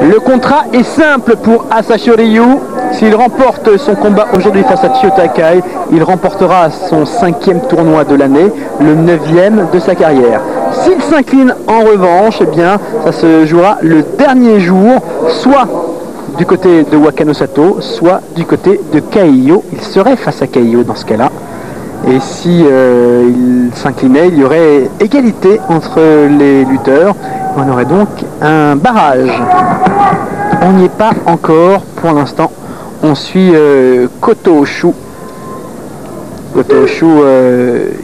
Le contrat est simple pour Asashi Ryu. S'il remporte son combat aujourd'hui face à Chiyo Takai, il remportera son 5e tournoi de l'année, le 9e de sa carrière. S'il s'incline en revanche, eh bien, ça se jouera le dernier jour, soit du côté de Wakano Sato, soit du côté de Kaiyo. Il serait face à Kaiyo dans ce cas-là. Et si il s'inclinait, il y aurait égalité entre les lutteurs. On aurait donc un barrage. On n'y est pas encore pour l'instant. On suit Koto Oshu. Koto Oshu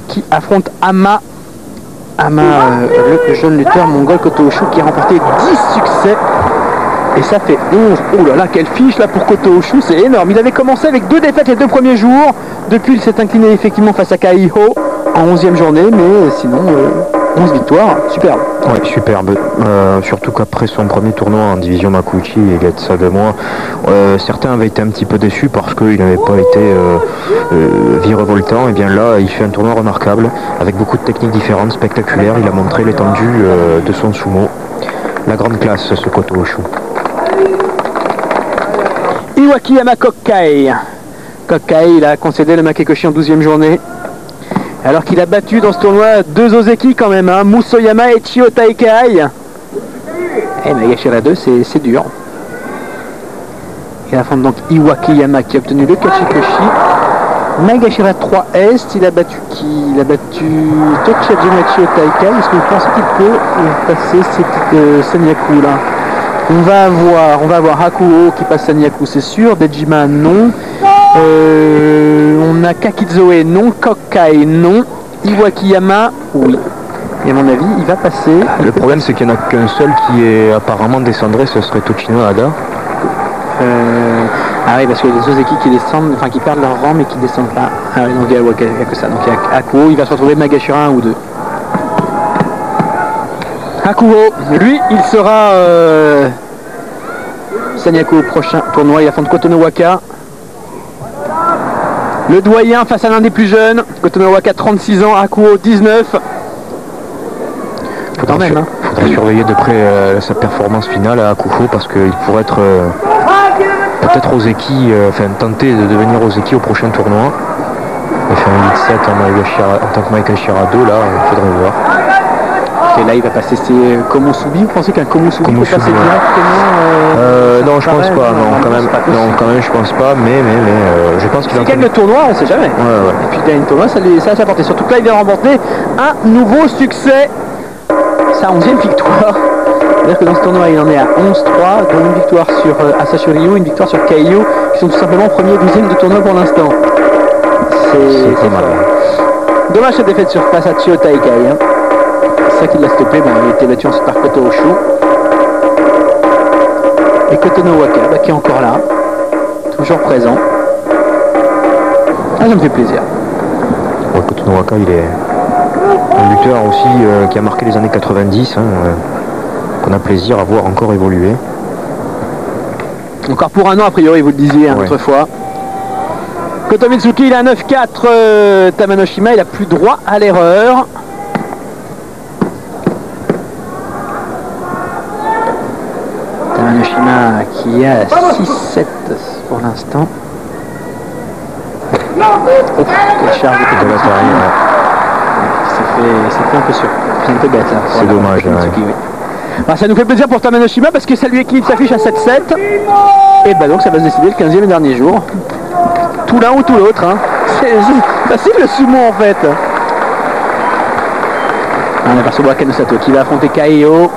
qui affronte Ama. Le jeune lutteur mongol Koto Oshu qui a remporté 10 succès. Et ça fait 11. Oh là là, quelle fiche là pour Koto Oshu, c'est énorme. Il avait commencé avec 2 défaites les 2 premiers jours. Depuis, il s'est incliné effectivement face à Kaiho en 11e journée, mais sinon 11 victoires, superbe. Oui, superbe. Surtout qu'après son premier tournoi en division Makuuchi, il y a de ça 2 mois, certains avaient été un petit peu déçus parce qu'il n'avait pas été virevoltant. Et bien là, il fait un tournoi remarquable avec beaucoup de techniques différentes, spectaculaires. Il a montré l'étendue de son sumo. La grande classe, ce Koto Oshu. Iwaki Yama Kokkai. Kokkai, il a concédé le Makekoshi en 12e journée. Alors qu'il a battu dans ce tournoi 2 Ozeki quand même, hein, Musoyama et Chiyo Takai. Et Nagashira 2, c'est dur. Il affronte donc Iwaki Yama qui a obtenu le Kachikoshi. Nagashira 3 Est, il a battu qui? Il a battu Tochijima Chiyo Takai. Est-ce que vous pensez qu'il peut passer Sanyaku là? On va voir Hakuo qui passe Sanyaku, c'est sûr. Dejima non. On a Kakizoe non. Kokkai non. Iwakiyama oui. Et à mon avis, il va passer. Le problème, c'est qu'il n'y en a qu'un seul qui est apparemment descendré, ce serait Tochino Hada. Ah oui, parce que les Ozeki qui descendent, enfin qui perdent leur rang mais qui descendent pas. Ah oui, donc il n'y a que ça. Donc il y a Hakuo, il va se retrouver Magashira 1 ou 2. Hakuo, lui, il sera Sanyaku au prochain tournoi. Il affronte Kotonowaka. Le doyen face à l'un des plus jeunes. Kotonowaka 36 ans, Hakuo 19. Faudrait surveiller de près sa performance finale à Hakuo parce qu'il pourrait être peut-être Ozeki, tenter de devenir Ozeki au prochain tournoi. Il fait un 8-7 en tant que Maegashira 2, là, il faudrait voir. Et là il va passer, c'est Komusubi. Vous pensez qu'un Komusubi peut passer directement non, je pense pas, quand même je pense pas, mais je pense qu'il gagne le tournoi, on sait jamais. Ouais. Et puis il gagne le tournoi, ça a sa portée. Surtout que là il vient remporter un nouveau succès, sa 11e victoire. C'est-à-dire que dans ce tournoi il en est à 11-3, dont une victoire sur Asashi Ryu, une victoire sur Kaiyo, qui sont tout simplement premier et 12e du tournoi pour l'instant. C'est pas mal. Dommage cette défaite sur face à Chiyo Takai. Hein. C'est ça qui l'a stoppé, bon, il était battu ensuite par Koto Oshu. Et Kotonowaka qui est encore là, toujours présent. Ah, ça me fait plaisir. Ouais, Kotonowaka, il est un lutteur aussi qui a marqué les années 90, hein, qu'on a plaisir à voir encore évoluer. Encore pour un an a priori, vous le disiez autrefois. Koto Mitsuki, il a 9-4, Tamanoshima, il a plus droit à l'erreur. Tamanoshima qui est à 6-7 pour l'instant. Quelle charge de l'intérieur. Ça fait un peu sûr. C'est un peu bête là. C'est dommage. Mitsuki, oui. Alors, ça nous fait plaisir pour Tamanoshima parce que ça lui équilibre sa fiche à 7-7. Et bah donc ça va se décider le 15e et dernier jour. Tout l'un ou tout l'autre. Hein. C'est facile le sumo en fait. On aperçoit Wakano Sato qui va affronter Kaiyo.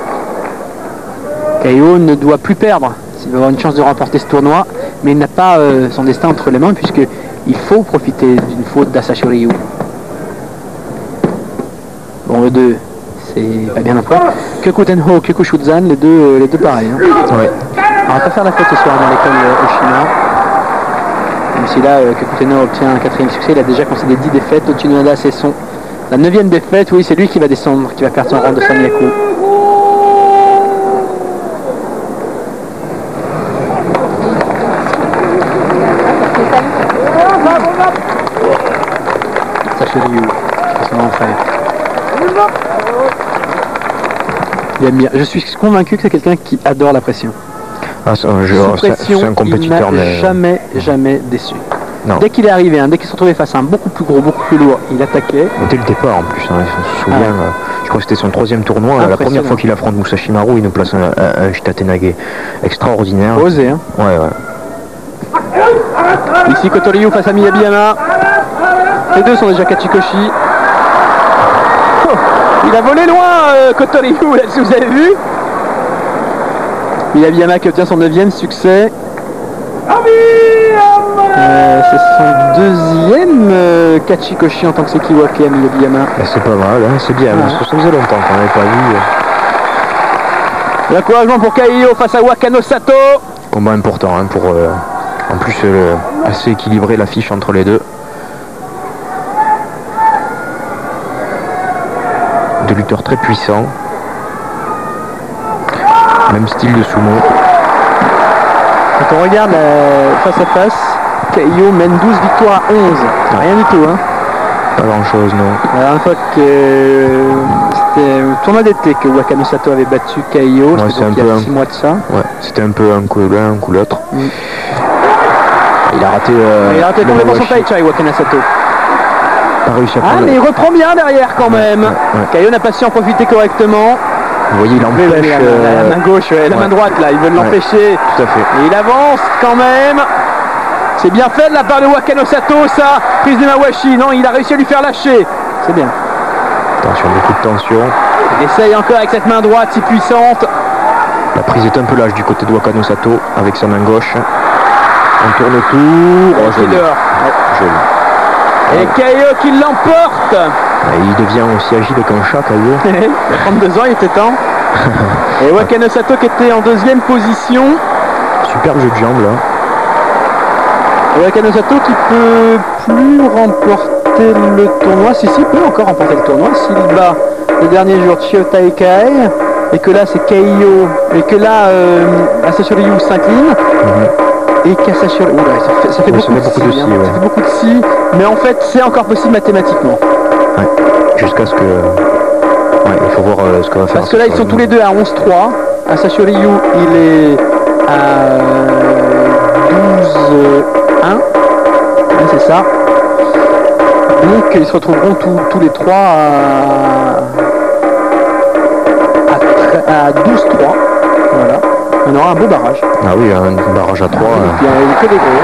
Kaiyo ne doit plus perdre s'il veut avoir une chance de remporter ce tournoi, mais il n'a pas son destin entre les mains puisqu'il faut profiter d'une faute d'Asashi Ryu. Bon, le 2, c'est pas bien non plus. Kyokutenho, Kyokushuzan, les deux pareils. Hein. Ouais. On va pas faire la fête ce soir dans l'école Oshima. Même si là, Kyokutenho obtient un 4e succès, il a déjà concédé 10 défaites. Ochinoda, c'est la 9e défaite. Oui, c'est lui qui va descendre, qui va perdre son rang de Sanyaku. Sashi Ryu, c'est son frère. Il aime bien. Je suis convaincu que c'est quelqu'un qui adore la pression. Ah, Sous pression, c'est un compétiteur, il n'a mais jamais déçu. non. Dès qu'il est arrivé, dès qu'il se retrouvait face à un beaucoup plus gros, beaucoup plus lourd, il attaquait. Dès le départ en plus, hein, je me souviens, je crois que c'était son 3e tournoi. La première fois qu'il affronte Musashi Maru, il nous place un Shitatenage extraordinaire. Osé, hein. Ouais. Ici Kotoriyu face à Miyabiyama. Les deux sont déjà Kachikoshi. Oh, il a volé loin Kotoriyu, là, si vous avez vu. Miyabiyama qui obtient son 9e succès. C'est son 2e Kachikoshi en tant que Sekiwake à Miyabiyama. C'est pas mal, hein, c'est bien, parce que ça faisait longtemps qu'on n'avait pas vu. L'encouragement pour Kaiyo face à Wakano Sato. Combat important, hein, pour en plus assez équilibrer l'affiche entre les deux. Deux lutteurs très puissants. Même style de sumo. Quand on regarde face à face, Kaiyo mène 12 victoires à 11. Rien du tout, hein. Pas grand chose, non. La dernière fois que c'était au tournoi d'été que Wakano Sato avait battu Kaiyo, c'est un il y peu a 6 mois de ça. Ouais, c'était un peu un coup l'un, un coup l'autre. Il a raté. Il a raté complètement son tai-chai, Wakano Sato. Pas réussi à prendre. Mais il reprend bien derrière quand même. Kaiyo n'a pas su en profiter correctement. Vous voyez, il empêche la main gauche, la main droite là, ils veulent l'empêcher. Tout à fait. Et il avance quand même. C'est bien fait de la part de Wakano Sato, ça. Prise de Mawashi, non, il a réussi à lui faire lâcher. C'est bien. Attention, beaucoup de tension. Il essaye encore avec cette main droite si puissante. La prise est un peu lâche du côté de Wakano Sato avec sa main gauche. On tourne autour. Oh, joli. Joli. Et Kaiyo qui l'emporte. Et il devient aussi agile qu'un chat, Kaiyo. Il a 32 ans, il était temps. Et Wakano Sato qui était en 2e position. Superbe jeu de jambes là. Et Wakano Sato qui peut plus remporter le tournoi. Si, il peut encore remporter le tournoi s'il bat le dernier jour Chiyoda Ikai. Et que là c'est Kaiyo. Et que là Asashi Ryu s'incline. Et qu'Asashi Ryu. Ça fait beaucoup de si. Ça fait beaucoup de si. Mais en fait c'est encore possible mathématiquement. Ouais. Jusqu'à ce que. Il faut voir ce qu'on va faire. Parce que là ils sont tous les deux à 11-3. Asashi Ryu il est à 12-1. C'est ça. Donc ils se retrouveront tous les trois à 12-3. Voilà. On aura un beau barrage. Ah oui, un barrage à 3. Il n'y a que des gros.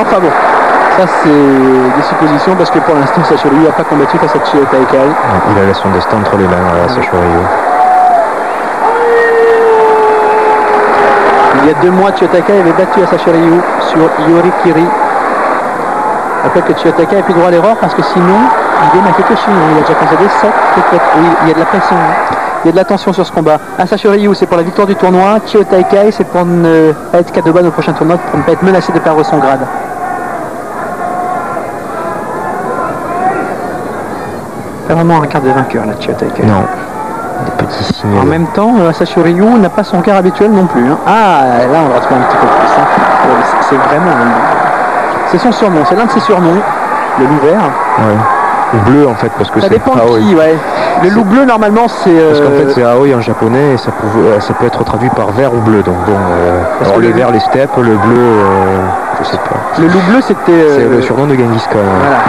Enfin bon. Ça c'est des suppositions parce que pour l'instant Asashi Ryu n'a pas combattu face à Chiyoda Ikai. Il a laissé son destin entre les mains à Asashi Ryu. Il y a 2 mois, Chiyoda Ikai avait battu Asashi Ryu sur Yorikiri. Je rappelle que Chiyoda Ikai n'a plus droit à l'erreur parce que sinon, il est Makekoshi. Il a déjà concédé 7 défaites. Oui, il y a de la pression. Il y a de la tension sur ce combat. Asashi Ryu, c'est pour la victoire du tournoi. Chiyoda Ikai, c'est pour ne pas être Kadoban au prochain tournoi, pour ne pas être menacé de perdre son grade. Pas vraiment un quart de vainqueur, là, Chiyoda Ikai. Non. Des petits signes. En même temps, Asashi Ryu n'a pas son quart habituel non plus. Hein. Ah, là, on le retrouve un petit peu plus. Hein. C'est vraiment... C'est son surnom, c'est l'un de ses surnoms, le loup vert. Ouais. Ou bleu en fait, parce que ça c'est dépend de qui, ouais. Le loup bleu normalement c'est... Parce qu'en fait c'est Aoi en japonais et ça peut être traduit par vert ou bleu. Donc bon, alors les verts les steppes, le bleu, je sais pas. Le loup bleu c'était... C'est le surnom de Genghis Khan. Voilà.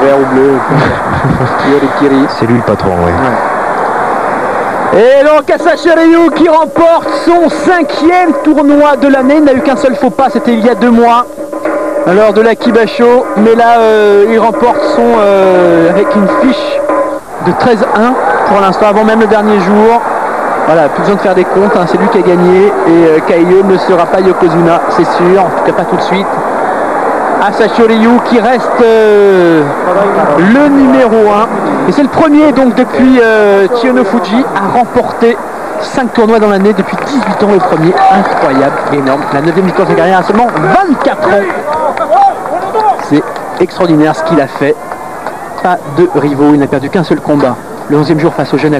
Vert ou bleu. Yorikiri. C'est lui le patron, ouais. Et donc Asashi Ryu qui remporte son 5e tournoi de l'année. Il n'a eu qu'un seul faux pas, c'était il y a 2 mois. Lors de la Kibasho. Mais là il remporte son avec une fiche de 13-1 pour l'instant, avant même le dernier jour. Voilà, plus besoin de faire des comptes, hein, c'est lui qui a gagné. Et Kaiyo ne sera pas Yokozuna, c'est sûr, en tout cas pas tout de suite. Asashi Ryu qui reste le numéro 1 et c'est le premier donc depuis Chiyonofuji à remporter 5 tournois dans l'année depuis 18 ans, le premier. Incroyable, énorme, la 9e victoire de sa carrière à seulement 24 ans. C'est extraordinaire ce qu'il a fait, pas de rivaux, il n'a perdu qu'un seul combat le 11e jour face au jeune